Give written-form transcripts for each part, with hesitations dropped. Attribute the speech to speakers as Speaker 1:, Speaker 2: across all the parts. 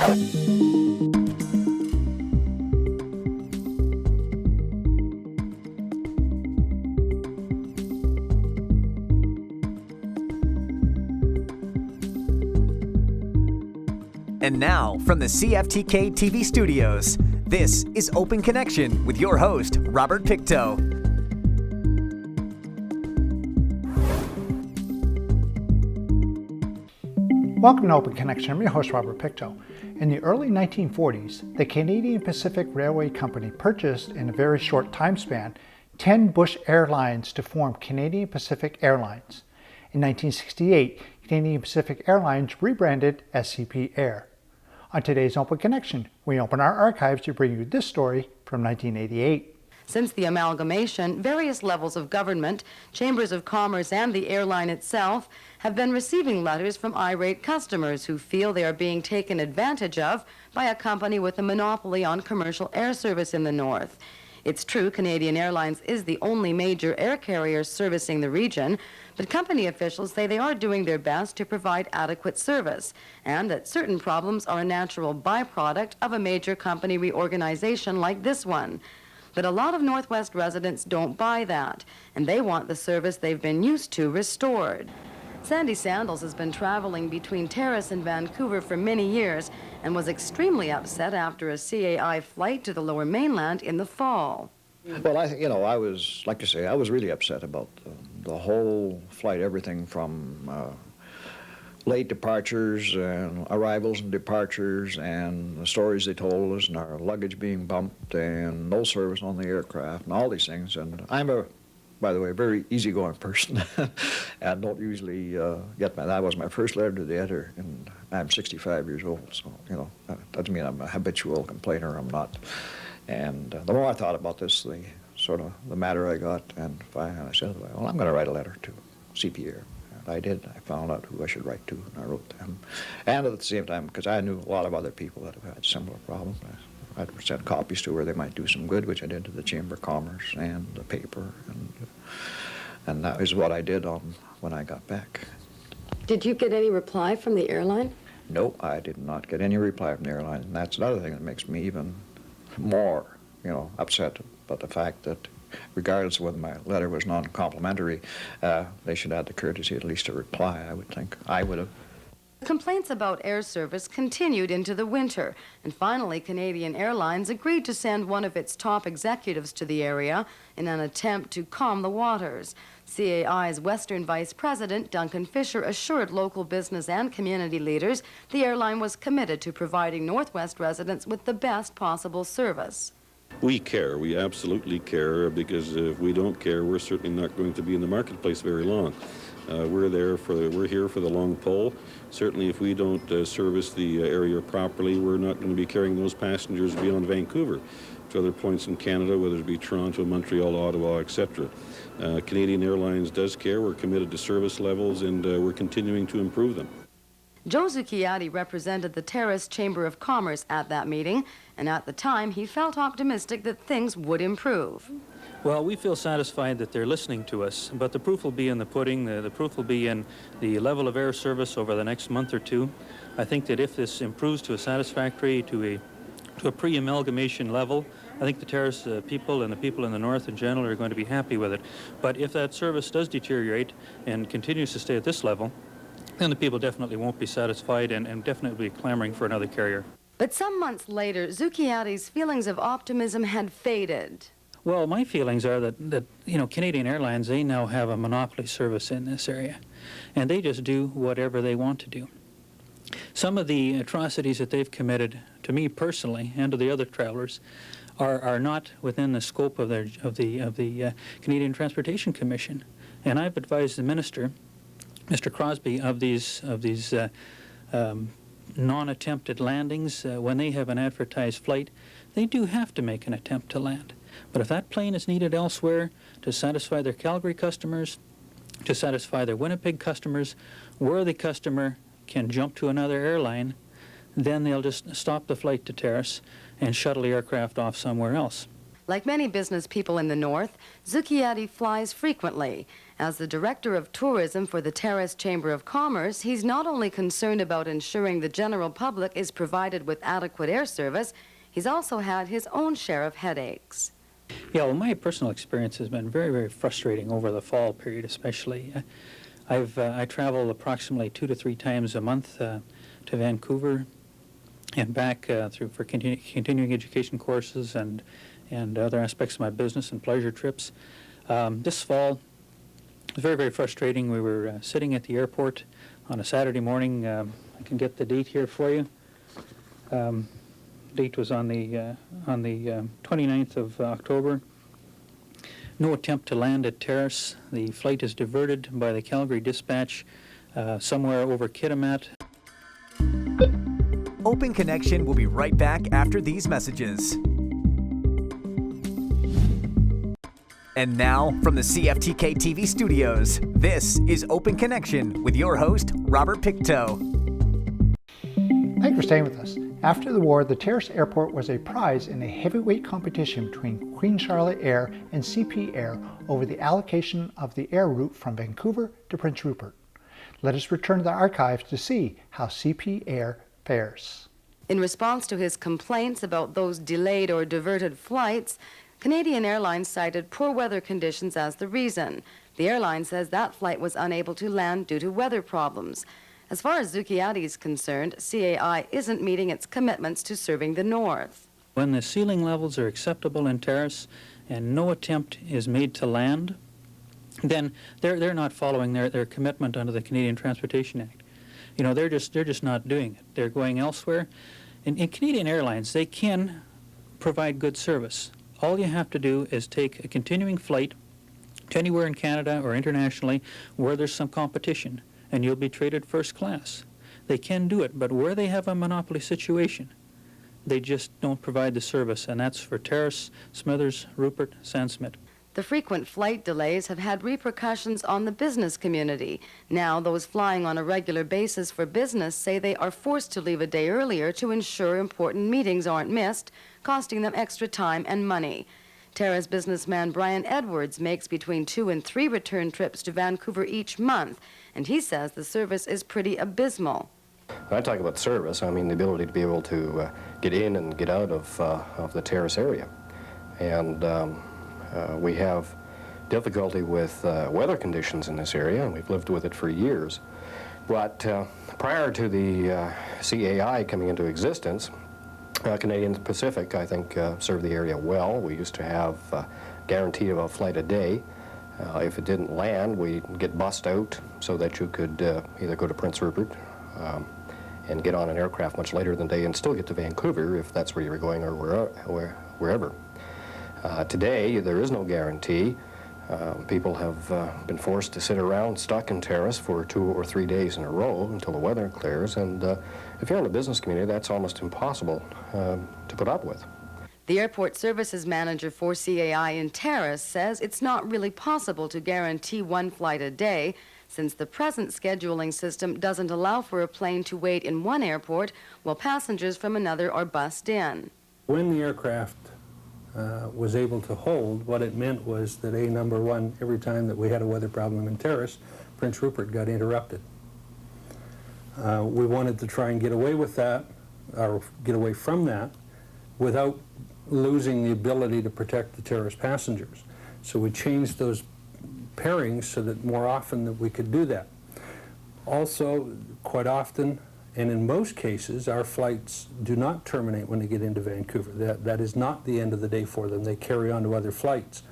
Speaker 1: And now, from the CFTK-TV studios, this is Open Connection with your host, Robert Pictou.
Speaker 2: Welcome to Open Connection. I'm your host, Robert Pictou. In the early 1940s, the Canadian Pacific Railway Company purchased, in a very short time span, 10 Bush airlines to form Canadian Pacific Airlines. In 1968, Canadian Pacific Airlines rebranded SCP Air. On today's Open Connection, we open our archives to bring you this story from 1988.
Speaker 3: Since the amalgamation, various levels of government, chambers of commerce, and the airline itself have been receiving letters from irate customers who feel they are being taken advantage of by a company with a monopoly on commercial air service in the north. It's true Canadian Airlines is the only major air carrier servicing the region, but company officials say they are doing their best to provide adequate service, and that certain problems are a natural byproduct of a major company reorganization like this one. But a lot of Northwest residents don't buy that, and they want the service they've been used to restored. Sandy Sandals has been traveling between Terrace and Vancouver for many years and was extremely upset after a CAI flight to the Lower Mainland in the fall.
Speaker 4: Well, I was, like I say, I was really upset about the whole flight, everything from late departures and arrivals and departures and the stories they told us and our luggage being bumped and no service on the aircraft and all these things. And I'm by the way, a very easygoing person and don't usually get that was my first letter to the editor, and I'm 65 years old, so, that doesn't mean I'm a habitual complainer. I'm not. And the more I thought about this, the madder I got, and finally I said, well, I'm going to write a letter to CP Air. And I did. I found out who I should write to, and I wrote to them. And at the same time, because I knew a lot of other people that have had similar problems, I'd send copies to where they might do some good, which I did to the Chamber of Commerce and the paper, and that is what I did when I got back.
Speaker 3: Did you get any reply from the airline?
Speaker 4: No, I did not get any reply from the airline, and that's another thing that makes me even more, upset about the fact that regardless of whether my letter was non-complimentary, they should have the courtesy at least to reply, I would think. I would have.
Speaker 3: Complaints about air service continued into the winter, and finally Canadian Airlines agreed to send one of its top executives to the area in an attempt to calm the waters. CAI's Western Vice President, Duncan Fisher, assured local business and community leaders the airline was committed to providing Northwest residents with the best possible service.
Speaker 5: We care. We absolutely care, because if we don't care, we're certainly not going to be in the marketplace very long. We're here for the long pull. Certainly, if we don't service the area properly, we're not going to be carrying those passengers beyond Vancouver to other points in Canada, whether it be Toronto, Montreal, Ottawa, etc. Canadian Airlines does care. We're committed to service levels, and we're continuing to improve them.
Speaker 3: Joe Zucchiatti represented the Terrace Chamber of Commerce at that meeting, and at the time he felt optimistic that things would improve.
Speaker 6: Well, we feel satisfied that they're listening to us, but the proof will be in the pudding. The proof will be in the level of air service over the next month or two. I think that if this improves to a satisfactory, to a pre-amalgamation level, I think the Terrace people and the people in the north in general are going to be happy with it. But if that service does deteriorate and continues to stay at this level, then the people definitely won't be satisfied and definitely be clamoring for another carrier.
Speaker 3: But some months later, Zucchiatti's feelings of optimism had faded.
Speaker 6: Well, my feelings are that Canadian Airlines, they now have a monopoly service in this area, and they just do whatever they want to do. Some of the atrocities that they've committed, to me personally and to the other travelers, are not within the scope of the Canadian Transportation Commission. And I've advised the minister, Mr. Crosby, of these non-attempted landings. When they have an advertised flight, they do have to make an attempt to land. But if that plane is needed elsewhere to satisfy their Calgary customers, to satisfy their Winnipeg customers, where the customer can jump to another airline, then they'll just stop the flight to Terrace and shuttle the aircraft off somewhere else.
Speaker 3: Like many business people in the north, Zucchiatti flies frequently. As the director of tourism for the Terrace Chamber of Commerce, he's not only concerned about ensuring the general public is provided with adequate air service, he's also had his own share of headaches.
Speaker 6: Yeah, well, my personal experience has been very, very frustrating over the fall period, especially. I travel approximately 2 to 3 times a month to Vancouver and back for continuing education courses and other aspects of my business and pleasure trips. This fall was very, very frustrating. We were sitting at the airport on a Saturday morning. I can get the date here for you. Date was on the 29th of October. No attempt to land at Terrace. The flight is diverted by the Calgary Dispatch somewhere over Kitimat.
Speaker 1: Open Connection will be right back after these messages. And now, from the CFTK-TV studios, this is Open Connection with your host, Robert Pictou.
Speaker 2: Thanks for staying with us. After the war, the Terrace Airport was a prize in a heavyweight competition between Queen Charlotte Air and CP Air over the allocation of the air route from Vancouver to Prince Rupert. Let us return to the archives to see how CP Air fares.
Speaker 3: In response to his complaints about those delayed or diverted flights, Canadian Airlines cited poor weather conditions as the reason. The airline says that flight was unable to land due to weather problems. As far as Zucchiatti is concerned, CAI isn't meeting its commitments to serving the north.
Speaker 6: When the ceiling levels are acceptable in Terrace and no attempt is made to land, then they're not following their commitment under the Canadian Transportation Act. You know, they're just not doing it. They're going elsewhere. In Canadian Airlines, they can provide good service. All you have to do is take a continuing flight to anywhere in Canada or internationally where there's some competition, and you'll be traded first class. They can do it, but where they have a monopoly situation, they just don't provide the service, and that's for Terrace, Smithers, Rupert, Sandsmith.
Speaker 3: The frequent flight delays have had repercussions on the business community. Now, those flying on a regular basis for business say they are forced to leave a day earlier to ensure important meetings aren't missed, costing them extra time and money. Terrace businessman Brian Edwards makes between 2 and 3 return trips to Vancouver each month, and he says the service is pretty abysmal.
Speaker 7: When I talk about service, I mean the ability to be able to get in and get out of the Terrace area. And we have difficulty with weather conditions in this area, and we've lived with it for years. But prior to the CAI coming into existence, Canadian Pacific, I think, served the area well. We used to have guarantee of a flight a day. If it didn't land, we'd get bussed out so that you could either go to Prince Rupert and get on an aircraft much later than day and still get to Vancouver if that's where you were going or wherever. Today, there is no guarantee. People have been forced to sit around stuck in Terrace for 2 or 3 days in a row until the weather clears, and if you're in the business community, that's almost impossible to put up with.
Speaker 3: The airport services manager for CAI in Terrace says it's not really possible to guarantee 1 flight a day, since the present scheduling system doesn't allow for a plane to wait in one airport while passengers from another are bussed in.
Speaker 8: When the aircraft was able to hold, what it meant was that number one, every time that we had a weather problem in Terrace, Prince Rupert got interrupted. We wanted to try and get away with that, or get away from that, without losing the ability to protect the Terrace passengers. So we changed those pairings so that more often that we could do that. Also, quite often, and in most cases, our flights do not terminate when they get into Vancouver. That is not the end of the day for them. They carry on to other flights.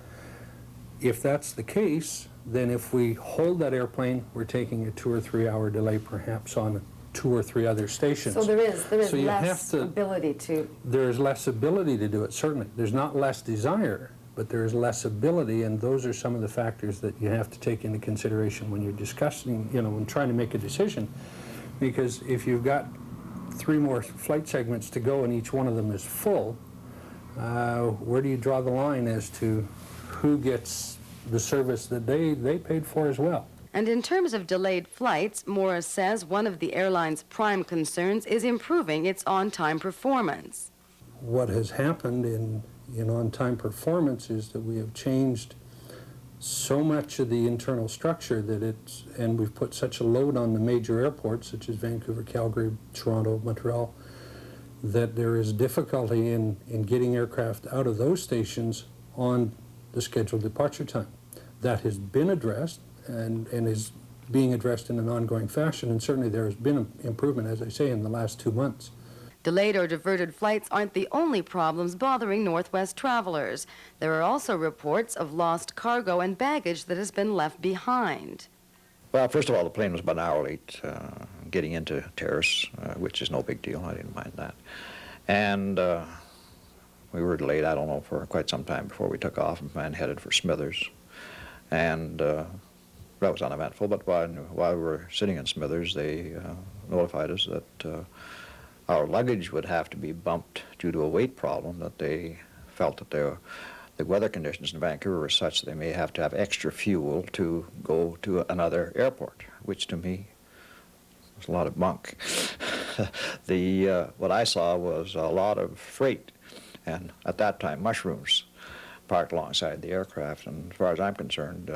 Speaker 8: If that's the case, then if we hold that airplane, we're taking a 2 or 3 hour delay perhaps on 2 or 3 other stations.
Speaker 3: So there is
Speaker 8: So you
Speaker 3: less ability to...
Speaker 8: There is less ability to do it, certainly. There's not less desire, but there is less ability, and those are some of the factors that you have to take into consideration when you're discussing, when trying to make a decision. Because if you've got 3 more flight segments to go and each one of them is full, where do you draw the line as to who gets the service that they paid for as well?
Speaker 3: And in terms of delayed flights, Morris says one of the airline's prime concerns is improving its on-time performance.
Speaker 8: What has happened in in on-time performance is that we have changed so much of the internal structure that and we've put such a load on the major airports such as Vancouver, Calgary, Toronto, Montreal, that there is difficulty in getting aircraft out of those stations on the scheduled departure time. That has been addressed and is being addressed in an ongoing fashion, and certainly there has been an improvement, as I say, in the last 2 months.
Speaker 3: Delayed or diverted flights aren't the only problems bothering Northwest travelers. There are also reports of lost cargo and baggage that has been left behind.
Speaker 4: Well, first of all, the plane was about an hour late getting into Terrace, which is no big deal. I didn't mind that. And we were delayed, I don't know, for quite some time before we took off and headed for Smithers. And that was uneventful, but while we were sitting in Smithers, they notified us that our luggage would have to be bumped due to a weight problem, that they felt that the weather conditions in Vancouver were such that they may have to have extra fuel to go to another airport, which to me was a lot of bunk. What I saw was a lot of freight, and at that time mushrooms parked alongside the aircraft, and as far as I'm concerned,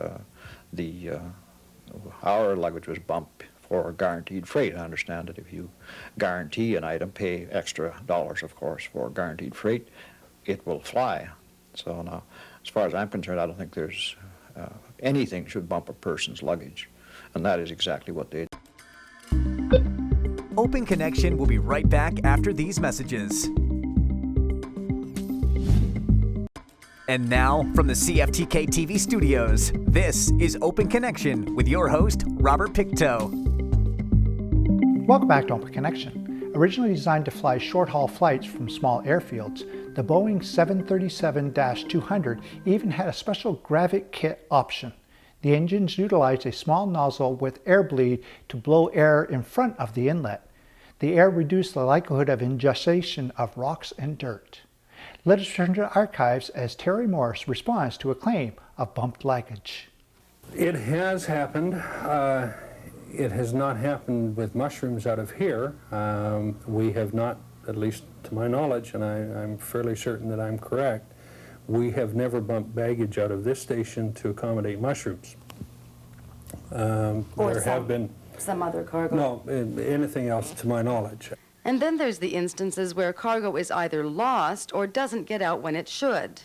Speaker 4: our luggage was bumped for guaranteed freight. I understand that if you guarantee an item, pay extra dollars, of course, for guaranteed freight, it will fly. So now, as far as I'm concerned, I don't think there's anything should bump a person's luggage, and that is exactly what they did.
Speaker 1: Open Connection will be right back after these messages. And now, from the CFTK-TV studios, this is Open Connection with your host, Robert Pictou.
Speaker 2: Welcome back to Open Connection. Originally designed to fly short-haul flights from small airfields, the Boeing 737-200 even had a special Gravit kit option. The engines utilized a small nozzle with air bleed to blow air in front of the inlet. The air reduced the likelihood of ingestion of rocks and dirt. Let us turn to the archives as Terry Morris responds to a claim of bumped luggage.
Speaker 8: It has happened. It has not happened with mushrooms out of here. We have not, at least to my knowledge, and I'm fairly certain that I'm correct, we have never bumped baggage out of this station to accommodate mushrooms. There have been
Speaker 3: some other cargo.
Speaker 8: No, anything else to my knowledge.
Speaker 3: And then there's the instances where cargo is either lost or doesn't get out when it should.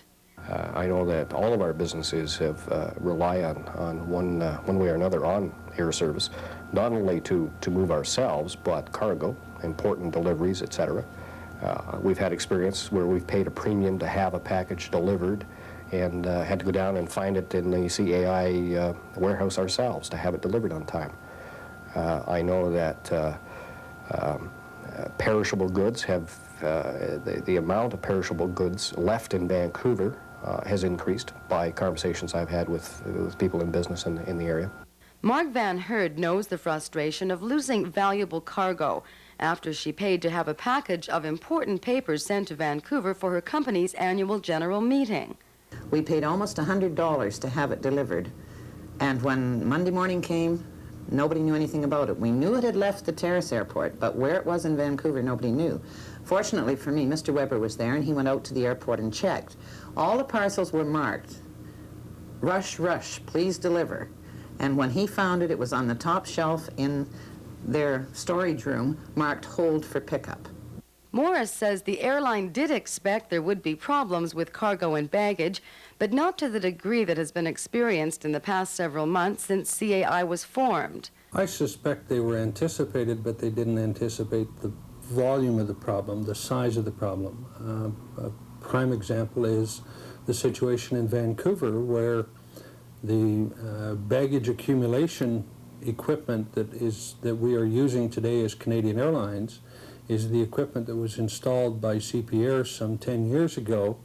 Speaker 7: I know that all of our businesses have rely on one way or another on air service, not only to move ourselves, but cargo, important deliveries, etc. We've had experience where we've paid a premium to have a package delivered and had to go down and find it in the CAI warehouse ourselves to have it delivered on time. I know that perishable goods have, the amount of perishable goods left in Vancouver has increased by conversations I've had with people in business in the area.
Speaker 3: Mark Van Herd knows the frustration of losing valuable cargo after she paid to have a package of important papers sent to Vancouver for her company's annual general meeting.
Speaker 9: We paid almost $100 to have it delivered, and when Monday morning came, nobody knew anything about it. We knew it had left the Terrace Airport, but where it was in Vancouver, nobody knew. Fortunately for me, Mr. Weber was there, and he went out to the airport and checked. All the parcels were marked, "Rush, rush, please deliver." And when he found it, it was on the top shelf in their storage room, marked "Hold for pickup."
Speaker 3: Morris says the airline did expect there would be problems with cargo and baggage, but not to the degree that has been experienced in the past several months since CAI was formed.
Speaker 8: I suspect they were anticipated, but they didn't anticipate the volume of the problem, the size of the problem. A prime example is the situation in Vancouver, where the baggage accumulation equipment that we are using today as Canadian Airlines is the equipment that was installed by CP Air some 10 years ago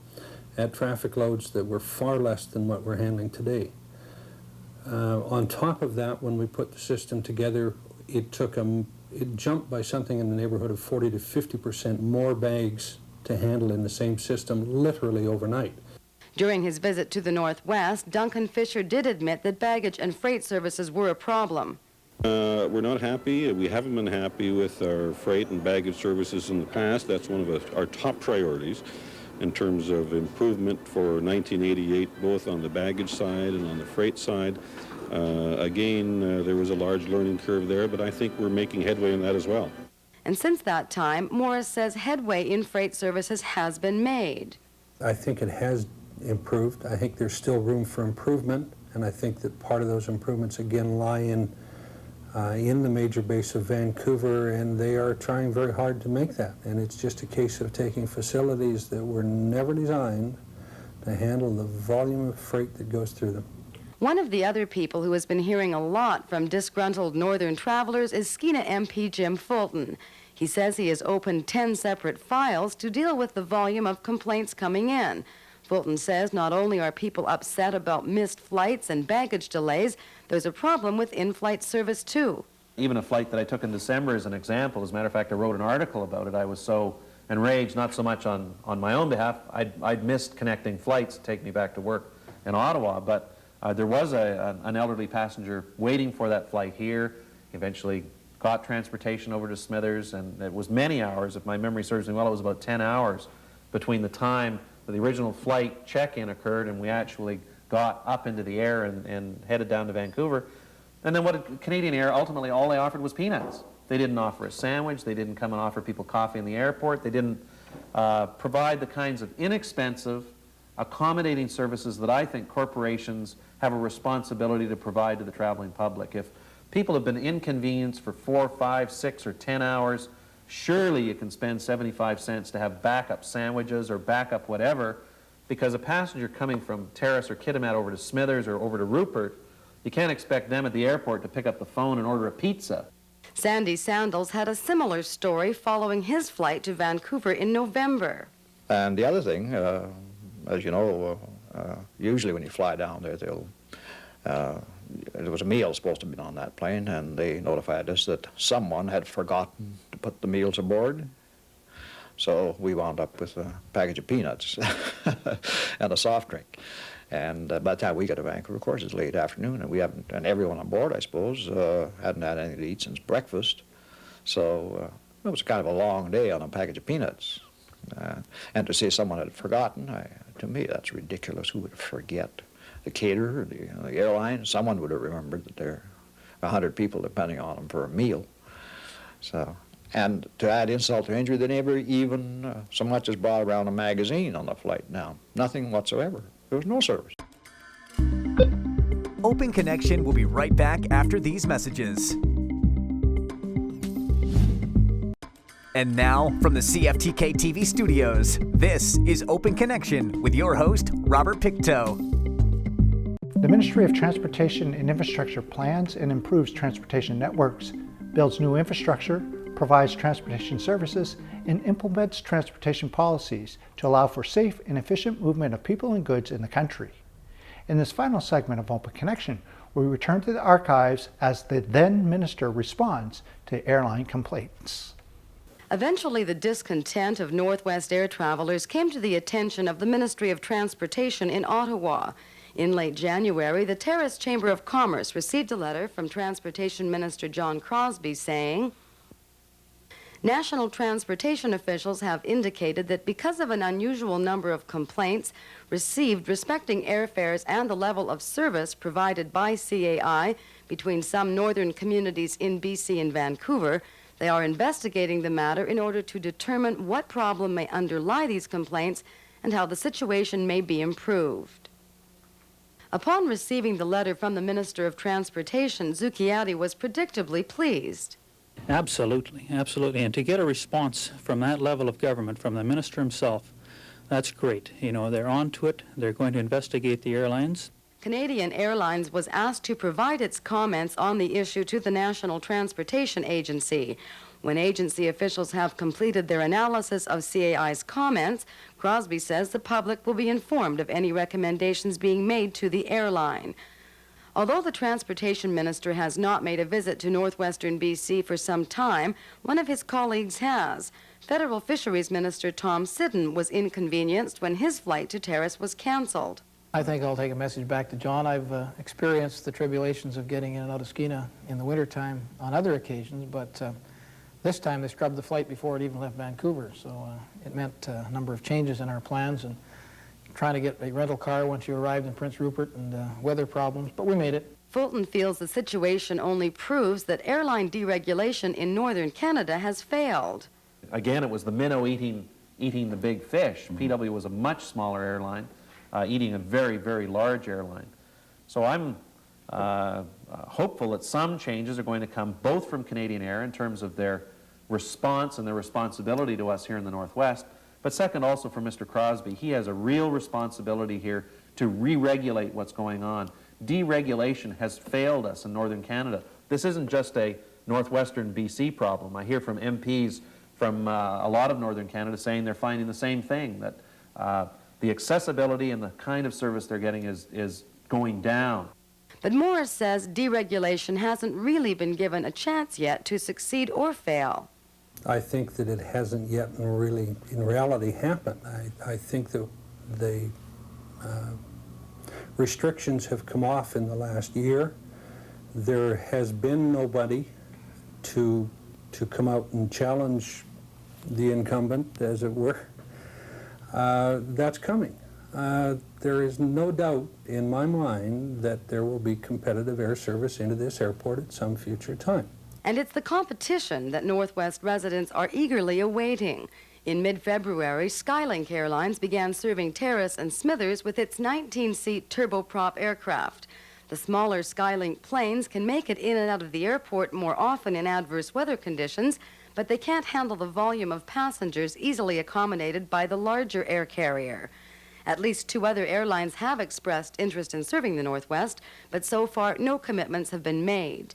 Speaker 8: at traffic loads that were far less than what we're handling today. On top of that, when we put the system together, it jumped by something in the neighborhood of 40 to 50% more bags to handle in the same system, literally overnight.
Speaker 3: During his visit to the Northwest, Duncan Fisher did admit that baggage and freight services were a problem.
Speaker 5: We're not happy. We haven't been happy with our freight and baggage services in the past. That's one of our top priorities. in terms of improvement for 1988, both on the baggage side and on the freight side. Again, there was a large learning curve there, but I think we're making headway in that as well.
Speaker 3: And since that time, Morris says headway in freight services has been made.
Speaker 8: I think it has improved. I think there's still room for improvement, and I think that part of those improvements again lie in the major base of Vancouver, and they are trying very hard to make that. And it's just a case of taking facilities that were never designed to handle the volume of freight that goes through them.
Speaker 3: One of the other people who has been hearing a lot from disgruntled northern travelers is Skeena MP Jim Fulton. He says he has opened 10 separate files to deal with the volume of complaints coming in. Fulton says not only are people upset about missed flights and baggage delays, there's a problem with in-flight service too.
Speaker 10: Even a flight that I took in December as an example, as a matter of fact, I wrote an article about it. I was so enraged, not so much on my own behalf. I'd missed connecting flights to take me back to work in Ottawa, but there was an elderly passenger waiting for that flight here. He eventually got transportation over to Smithers, and it was many hours. If my memory serves me well, it was about 10 hours between the time that the original flight check-in occurred and we actually got up into the air and headed down to Vancouver. And then what did Canadian Air, ultimately all they offered was peanuts. They didn't offer a sandwich. They didn't come and offer people coffee in the airport. They didn't provide the kinds of inexpensive, accommodating services that I think corporations have a responsibility to provide to the traveling public. If people have been inconvenienced for 4, 5, 6, or 10 hours, surely you can spend 75 cents to have backup sandwiches or backup whatever, because a passenger coming from Terrace or Kitimat over to Smithers or over to Rupert, you can't expect them at the airport to pick up the phone and order a pizza.
Speaker 3: Sandy Sandals had a similar story following his flight to Vancouver in November.
Speaker 4: And the other thing, as you know, usually when you fly down there, there was a meal supposed to be on that plane, and they notified us that someone had forgotten to put the meals aboard. So we wound up with a package of peanuts and a soft drink. And by the time we got to Vancouver, of course, it's late afternoon, and and everyone on board, I suppose, hadn't had anything to eat since breakfast. So it was kind of a long day on a package of peanuts. And to say someone had forgotten, to me, that's ridiculous. Who would forget? The caterer, the airline, someone would have remembered that there are 100 people depending on them for a meal. So, and to add insult to injury, they never even so much as brought around a magazine on the flight down. Nothing whatsoever. There was no service.
Speaker 1: Open Connection will be right back after these messages. And now, from the CFTK-TV studios, this is Open Connection with your host, Robert Pictou.
Speaker 2: The Ministry of Transportation and Infrastructure plans and improves transportation networks, builds new infrastructure, provides transportation services, and implements transportation policies to allow for safe and efficient movement of people and goods in the country. In this final segment of Open Connection, we return to the archives as the then minister responds to airline complaints.
Speaker 3: Eventually, the discontent of Northwest air travelers came to the attention of the Ministry of Transportation in Ottawa. In late January, the Terrace Chamber of Commerce received a letter from Transportation Minister John Crosby saying, National transportation officials have indicated that because of an unusual number of complaints received respecting airfares and the level of service provided by CAI between some northern communities in BC and Vancouver, they are investigating the matter in order to determine what problem may underlie these complaints and how the situation may be improved. Upon receiving the letter from the Minister of Transportation, Zucchiatti was predictably pleased.
Speaker 6: Absolutely, absolutely. And to get a response from that level of government, from the minister himself, that's great. You know, they're on to it. They're going to investigate the airlines.
Speaker 3: Canadian Airlines was asked to provide its comments on the issue to the National Transportation Agency. When agency officials have completed their analysis of CAI's comments, Crosby says the public will be informed of any recommendations being made to the airline. Although the Transportation Minister has not made a visit to northwestern BC for some time, one of his colleagues has. Federal Fisheries Minister Tom Sidden was inconvenienced when his flight to Terrace was canceled.
Speaker 11: I think I'll take a message back to John. I've experienced the tribulations of getting in and out of Skeena in the wintertime on other occasions, but This time they scrubbed the flight before it even left Vancouver, so it meant a number of changes in our plans and trying to get a rental car once you arrived in Prince Rupert and weather problems, but we made it.
Speaker 3: Fulton feels the situation only proves that airline deregulation in northern Canada has failed.
Speaker 10: Again, it was the minnow eating the big fish. PW was a much smaller airline, eating a very, very large airline. So I'm hopeful that some changes are going to come both from Canadian Air in terms of their response and their responsibility to us here in the Northwest, but second also for Mr. Crosby. He has a real responsibility here to re-regulate what's going on. Deregulation has failed us in northern Canada. This isn't just a northwestern BC problem. I hear from MPs from a lot of northern Canada saying they're finding the same thing, that the accessibility and the kind of service they're getting is going down.
Speaker 3: But Morris says deregulation hasn't really been given a chance yet to succeed or fail.
Speaker 8: I think that it hasn't yet in reality happened. I think that the restrictions have come off in the last year. There has been nobody to come out and challenge the incumbent, as it were. That's coming. There is no doubt in my mind that there will be competitive air service into this airport at some future time.
Speaker 3: And it's the competition that Northwest residents are eagerly awaiting. In mid-February, Skylink Airlines began serving Terrace and Smithers with its 19-seat turboprop aircraft. The smaller Skylink planes can make it in and out of the airport more often in adverse weather conditions, but they can't handle the volume of passengers easily accommodated by the larger air carrier. At least 2 other airlines have expressed interest in serving the Northwest, but so far no commitments have been made.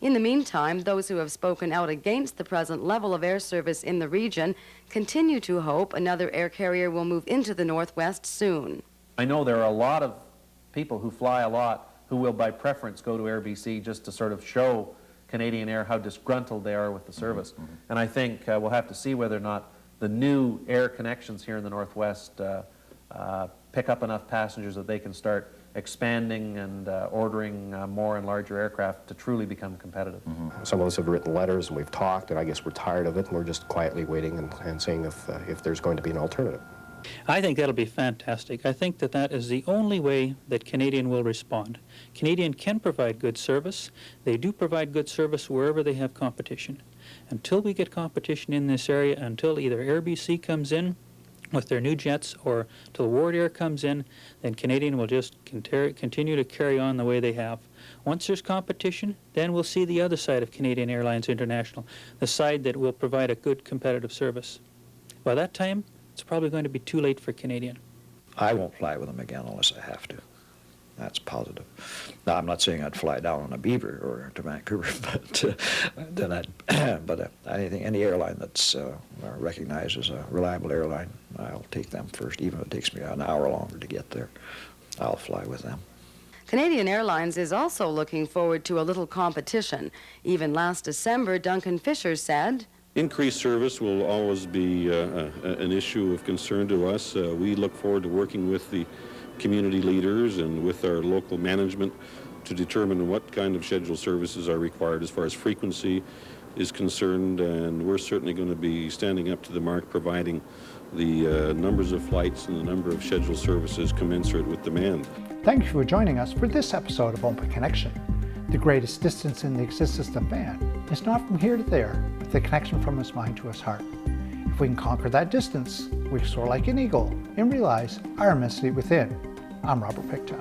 Speaker 3: In the meantime, those who have spoken out against the present level of air service in the region continue to hope another air carrier will move into the Northwest soon.
Speaker 10: I know there are a lot of people who fly a lot who will by preference go to Air BC just to sort of show Canadian Air how disgruntled they are with the service. And I think we'll have to see whether or not the new air connections here in the Northwest pick up enough passengers that they can start expanding and ordering more and larger aircraft to truly become competitive.
Speaker 7: Some of us have written letters and we've talked, and I guess we're tired of it, and we're just quietly waiting and seeing if there's going to be an alternative.
Speaker 6: I think that'll be fantastic. I think that is the only way that Canadian will respond. Canadian can provide good service. They do provide good service wherever they have competition. Until we get competition in this area, until either Air BC comes in with their new jets or till Ward Air comes in, then Canadian will just continue to carry on the way they have. Once there's competition, then we'll see the other side of Canadian Airlines International, the side that will provide a good competitive service. By that time, it's probably going to be too late for Canadian.
Speaker 4: I won't fly with them again unless I have to. That's positive. Now, I'm not saying I'd fly down on a Beaver or to Vancouver, but I think any airline that's recognized as a reliable airline, I'll take them first. Even if it takes me an hour longer to get there, I'll fly with them.
Speaker 3: Canadian Airlines is also looking forward to a little competition. Even last December, Duncan Fisher said,
Speaker 5: Increased service will always be an issue of concern to us. We look forward to working with the community leaders and with our local management to determine what kind of scheduled services are required as far as frequency is concerned, and we're certainly going to be standing up to the mark, providing the numbers of flights and the number of scheduled services commensurate with demand.
Speaker 2: Thank you for joining us for this episode of Open Connection. The greatest distance in the existence of man is not from here to there, but the connection from his mind to his heart. If we can conquer that distance, we soar like an eagle and realize our immensity within. I'm Robert Pictou.